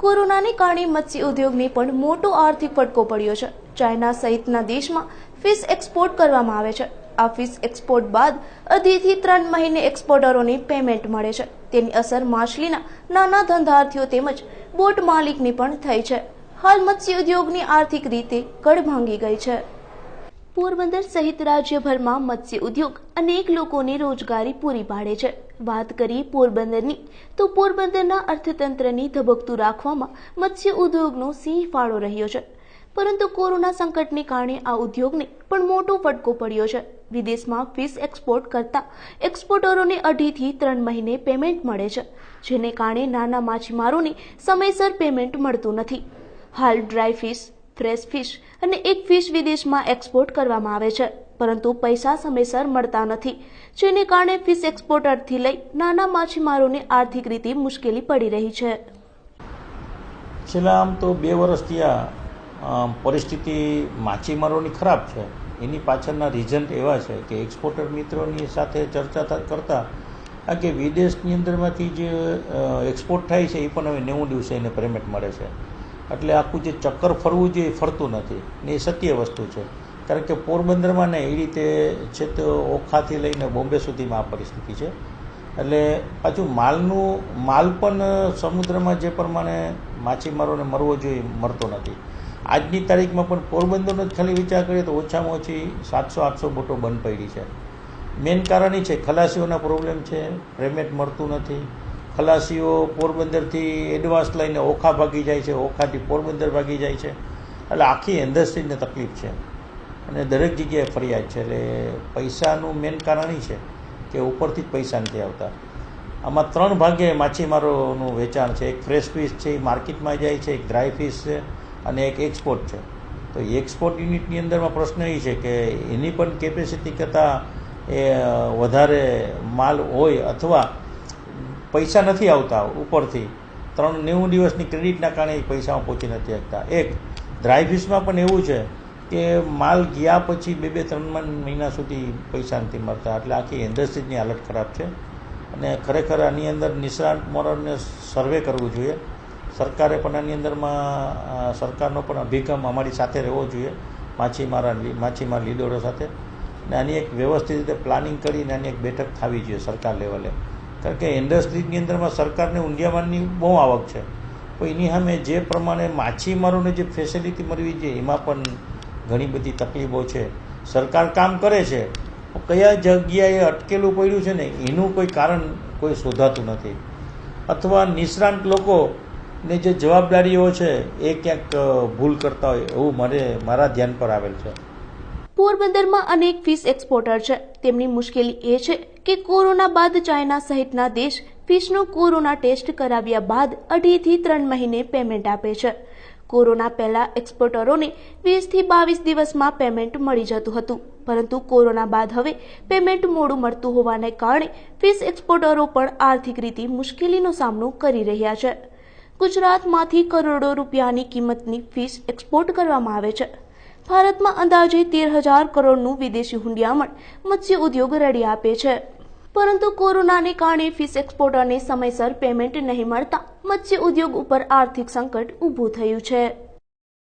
કોરોનાને કારણે મત્સ્ય ઉદ્યોગને પણ મોટો આર્થિક ફટકો પડ્યો છે। ચાઇના સહિતના દેશમાં ફિશ એક્સપોર્ટ કરવામાં આવે છે। આ ફિશ એક્સપોર્ટ બાદ 2.5 થી 3 મહિને એક્સપોર્ટરોને પેમેન્ટ મળે છે। તેની અસર માછલીના નાના ધંધાર્થીઓ તેમજ બોટ માલિકને પણ થઈ છે। હાલ મત્સ્ય ઉદ્યોગની આર્થિક રીતે કડ ભાંગી ગઈ છે। પોરબંદર સહિત રાજ્યભરમાં મત્સ્ય ઉદ્યોગ અનેક લોકોને રોજગારી પૂરી પાડે છે। વાત કરીએ પોરબંદરની તો પોરબંદરના અર્થતંત્રને ધબકતું રાખવામાં મત્સ્ય ઉદ્યોગનો સિંહ ફાળો રહ્યો છે। પરંતુ કોરોના સંકટને કારણે આ ઉદ્યોગને પણ મોટો ફટકો પડ્યો છે। વિદેશમાં ફિશ એક્સપોર્ટ કરતા એક્સપોર્ટરોને 2.5 થી 3 મહિને પેમેન્ટ મળે છે, જેને કારણે નાના માછીમારોને સમયસર પેમેન્ટ મળતું નથી। હાલ ડ્રાય ફિશ, ફ્રેશ ફિશ અને એક ફિશ વિદેશમાં એક્સપોર્ટ કરવામાં આવે છે, પરંતુ પૈસા સમયસર મળતા નથી, જેને કારણે ફિશ એક્સપોર્ટરથી લઈ નાના માછીમારોને આર્થિક રીતે મુશ્કેલી પડી રહી છે। છેલ્લા આમ તો 2 વર્ષથી આ પરિસ્થિતિ માછીમારોની ખરાબ છે। એની પાછળના રીઝન એવા છે કે એક્સપોર્ટર મિત્રોની સાથે ચર્ચા કરતા કે વિદેશની અંદરમાંથી જે એક્સપોર્ટ થાય છે એ પણ હવે 90 દિવસે એને પેમેન્ટ મળે છે। એટલે આખું જે ચક્કર ફરવું જોઈએ એ ફરતું નથી ને એ સત્ય વસ્તુ છે। કારણ કે પોરબંદરમાં ને એ રીતે છે તો ઓખાથી લઈને બોમ્બે સુધીમાં આ પરિસ્થિતિ છે। એટલે પાછું માલ પણ સમુદ્રમાં જે પ્રમાણે માછીમારોને મળવો જોઈએ મળતો નથી। આજની તારીખમાં પણ પોરબંદરનો જ ખાલી વિચાર કરીએ તો ઓછામાં ઓછી 700-800 બોટો બંધ પડી છે। મેઇન કારણ એ છે ખલાસીઓના પ્રોબ્લેમ છે, પેમેન્ટ મળતું નથી। ખલાસીઓ પોરબંદરથી એડવાન્સ લઈને ઓખા ભાગી જાય છે, ઓખાથી પોરબંદર ભાગી જાય છે। એટલે આખી ઇન્ડસ્ટ્રીને તકલીફ છે અને દરેક જગ્યાએ ફરિયાદ છે। એટલે પૈસાનું મેઇન કારણ એ છે કે ઉપરથી જ પૈસા નથી આવતા। આમાં 3 ભાગે માછીમારોનું વેચાણ છે। એક ફ્રેશ ફિશ છે એ માર્કેટમાં જાય છે, એક ડ્રાય ફિશ છે અને એક એક્સપોર્ટ છે। તો એક્સપોર્ટ યુનિટની અંદરમાં પ્રશ્ન એ છે કે એની પણ કેપેસિટી કરતાં એ વધારે માલ હોય અથવા પૈસા નથી આવતા ઉપરથી 90 દિવસની ક્રેડિટના કારણે પૈસામાં પહોંચી નથી શકતા। એક ડ્રાય ફિશમાં પણ એવું છે કે માલ ગયા પછી 2-3 મહિના સુધી પૈસા નથી મળતા। એટલે આખી ઇન્ડસ્ટ્રીની હાલત ખરાબ છે અને ખરેખર આની અંદર નિષ્ણાત મોરલને સર્વે કરવું જોઈએ। સરકારે પણ આની અંદરમાં સરકારનો પણ અભિગમ અમારી સાથે રહેવો જોઈએ, માછીમાર લીડરો સાથે, અને આની એક વ્યવસ્થિત રીતે પ્લાનિંગ કરીને આની એક બેઠક થવી જોઈએ સરકાર લેવલે। કારણ કે ઇન્ડસ્ટ્રીની અંદરમાં સરકારને ઊંડિયામાનની બહુ આવક છે, તો એની સામે જે પ્રમાણે માછીમારોને જે ફેસિલિટી મળવી જોઈએ એમાં પણ ઘણી બધી તકલીફો છે। સરકાર કામ કરે છે, કયા જગ્યાએ અટકેલું પડ્યું છે ને એનું કોઈ કારણ કોઈ શોધાતું નથી, અથવા નિષ્ણાંત લોકોને જે જવાબદારીઓ છે એ ક્યાંક ભૂલ કરતા હોય એવું મારા ધ્યાન પર આવેલ છે। પોરબંદરમાં અનેક ફિશ એક્સપોર્ટર છે। તેમની મુશ્કેલી એ છે કે કોરોના બાદ ચાઇના સહિતના દેશ ફિશનો કોરોના ટેસ્ટ કરાવ્યા બાદ 2.5 થી 3 મહિને પેમેન્ટ આપે છે। કોરોના પહેલા એક્સપોર્ટરોને 20 થી 22 દિવસમાં પેમેન્ટ મળી જતું હતું, પરંતુ કોરોના બાદ હવે પેમેન્ટ મોડું મળતું હોવાને કારણે ફિશ એક્સપોર્ટરો પણ આર્થિક રીતે મુશ્કેલીનો સામનો કરી રહ્યા છે। ગુજરાતમાંથી કરોડો રૂપિયાની કિંમતની ફિશ એક્સપોર્ટ કરવામાં આવે છે। ભારતમાં અંદાજે 13,000 કરોડનું વિદેશી હુંડિયામણ મત્સ્ય ઉદ્યોગ રડી આપે છે, પરંતુ કોરોનાને કારણે ફિશ એક્સપોર્ટરને સમયસર પેમેન્ટ નહીં મળતા મત્સ્ય ઉદ્યોગ ઉપર આર્થિક સંકટ ઊભું થયું છે।